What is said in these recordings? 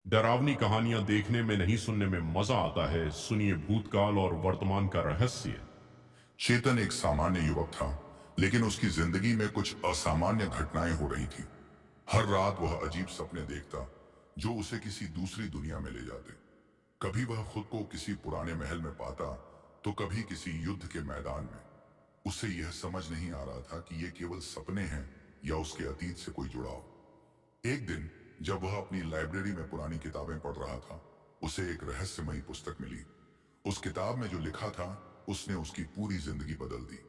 डरावनी कहानियां देखने में नहीं, सुनने में मजा आता है। सुनिए भूतकाल और वर्तमान का रहस्य। चेतन एक सामान्य युवक था, लेकिन उसकी जिंदगी में कुछ असामान्य घटनाएं हो रही थी। हर रात वह अजीब सपने देखता जो उसे किसी दूसरी दुनिया में ले जाते। कभी वह खुद को किसी पुराने महल में पाता, तो कभी किसी युद्ध के मैदान में। उसे यह समझ नहीं आ रहा था कि ये केवल सपने हैं या उसके अतीत से कोई जुड़ाव। एक दिन जब वह अपनी लाइब्रेरी में पुरानी किताबें पढ़ रहा था, उसे एक रहस्यमयी पुस्तक मिली। उस किताब में जो लिखा था, उसने उसकी पूरी जिंदगी बदल दी।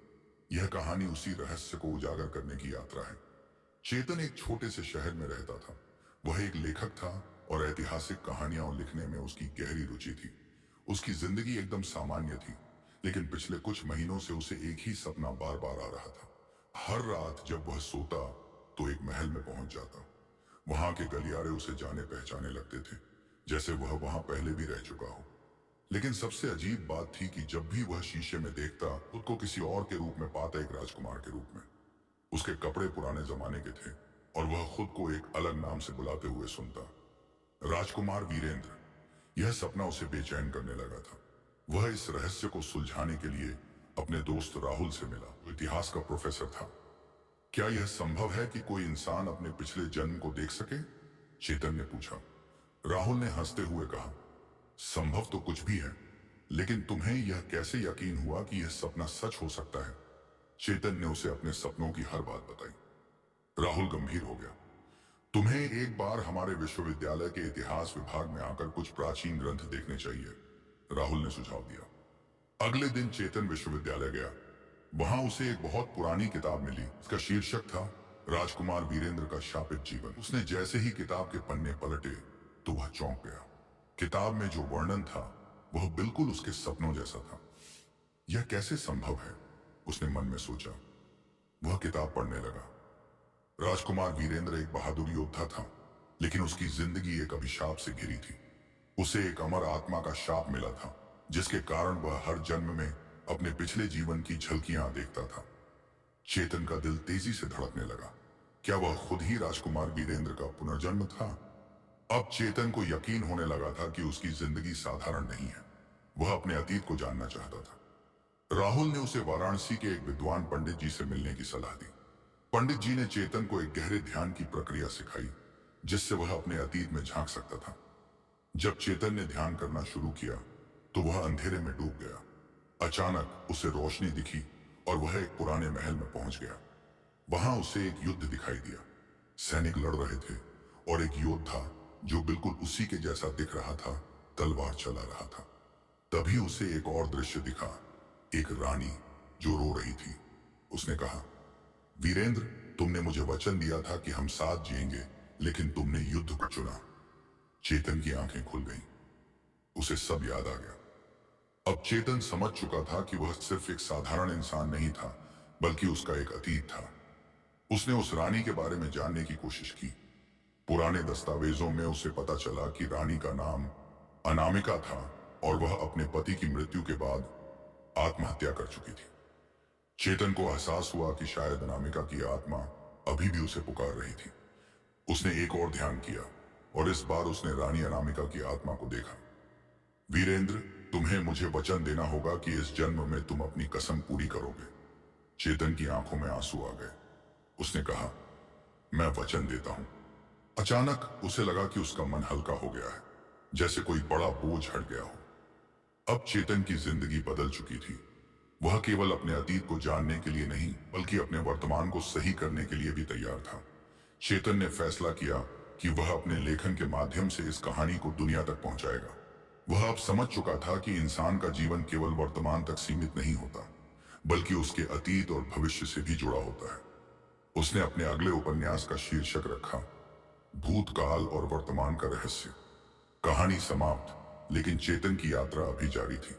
यह कहानी उसी रहस्य को उजागर करने की यात्रा है। चेतन एक छोटे से शहर में रहता था। वह एक लेखक था और ऐतिहासिक कहानियां लिखने में उसकी गहरी रुचि थी। उसकी जिंदगी एकदम सामान्य थी, लेकिन पिछले कुछ महीनों से उसे एक ही सपना बार बार आ रहा था। हर रात जब वह सोता तो एक महल में पहुंच जाता। वहां के गलियारे उसे जाने पहचाने लगते थे, जैसे वह वहां पहले भी रह चुका हो। लेकिन सबसे अजीब बात थी कि जब भी वह शीशे में देखता, खुद को किसी और के रूप में पाता, एक राजकुमार के रूप में। उसके कपड़े पुराने जमाने के थे और वह खुद को एक अलग नाम से बुलाते हुए सुनता, राजकुमार वीरेंद्र। यह सपना उसे बेचैन करने लगा था। वह इस रहस्य को सुलझाने के लिए अपने दोस्त राहुल से मिला, जो इतिहास का प्रोफेसर था। क्या यह संभव है कि कोई इंसान अपने पिछले जन्म को देख सके? चेतन ने पूछा। राहुल ने हंसते हुए कहा, संभव तो कुछ भी है, लेकिन तुम्हें यह कैसे यकीन हुआ कि यह सपना सच हो सकता है? चेतन ने उसे अपने सपनों की हर बात बताई। राहुल गंभीर हो गया। तुम्हें एक बार हमारे विश्वविद्यालय के इतिहास विभाग में आकर कुछ प्राचीन ग्रंथ देखने चाहिए, राहुल ने सुझाव दिया। अगले दिन चेतन विश्वविद्यालय गया। वहां उसे एक बहुत पुरानी किताब मिली। इसका शीर्षक था राजकुमार वीरेंद्र का शापित जीवन। उसने जैसे ही किताब के पन्ने पलटे तो वह चौंक गया। किताब में जो वर्णन था वह बिल्कुल उसके सपनों जैसा था। यह कैसे संभव है, उसने मन में सोचा। वह किताब पढ़ने लगा। राजकुमार वीरेंद्र एक बहादुर योद्धा था, लेकिन उसकी जिंदगी एक अभिशाप से घिरी थी। उसे एक अमर आत्मा का शाप मिला था, जिसके कारण वह हर जन्म में अपने पिछले जीवन की झलकियां देखता था। चेतन का दिल तेजी से धड़कने लगा। क्या वह खुद ही राजकुमार वीरेंद्र का पुनर्जन्म था? अब चेतन को यकीन होने लगा था कि उसकी जिंदगी साधारण नहीं है। वह अपने अतीत को जानना चाहता था। राहुल ने उसे वाराणसी के एक विद्वान पंडित जी से मिलने की सलाह दी। पंडित जी ने चेतन को एक गहरे ध्यान की प्रक्रिया सिखाई, जिससे वह अपने अतीत में झांक सकता था। जब चेतन ने ध्यान करना शुरू किया तो वह अंधेरे में डूब गया। अचानक उसे रोशनी दिखी और वह एक पुराने महल में पहुंच गया। वहां उसे एक युद्ध दिखाई दिया। सैनिक लड़ रहे थे और एक योद्धा जो बिल्कुल उसी के जैसा दिख रहा था, तलवार चला रहा था। तभी उसे एक और दृश्य दिखा, एक रानी जो रो रही थी। उसने कहा, वीरेंद्र, तुमने मुझे वचन दिया था कि हम साथ जिएंगे, लेकिन तुमने युद्ध को चुना। चेतन की आंखें खुल गईं। उसे सब याद आ गया। अब चेतन समझ चुका था कि वह सिर्फ एक साधारण इंसान नहीं था, बल्कि उसका एक अतीत था। उसने उस रानी के बारे में जानने की कोशिश की। पुराने दस्तावेजों में उसे पता चला कि रानी का नाम अनामिका था और वह अपने पति की मृत्यु के बाद आत्महत्या कर चुकी थी। चेतन को एहसास हुआ कि शायद अनामिका की आत्मा अभी भी उसे पुकार रही थी। उसने एक और ध्यान किया और इस बार उसने रानी अनामिका की आत्मा को देखा। वीरेंद्र, तुम्हें मुझे वचन देना होगा कि इस जन्म में तुम अपनी कसम पूरी करोगे। चेतन की आंखों में आंसू आ गए। उसने कहा, मैं वचन देता हूं। अचानक उसे लगा कि उसका मन हल्का हो गया है, जैसे कोई बड़ा बोझ हट गया हो। अब चेतन की जिंदगी बदल चुकी थी। वह केवल अपने अतीत को जानने के लिए नहीं, बल्कि अपने वर्तमान को सही करने के लिए भी तैयार था। चेतन ने फैसला किया कि वह अपने लेखन के माध्यम से इस कहानी को दुनिया तक पहुंचाएगा। वह अब समझ चुका था कि इंसान का जीवन केवल वर्तमान तक सीमित नहीं होता, बल्कि उसके अतीत और भविष्य से भी जुड़ा होता है। उसने अपने अगले उपन्यास का शीर्षक रखा, भूतकाल और वर्तमान का रहस्य। कहानी समाप्त, लेकिन चेतन की यात्रा अभी जारी थी।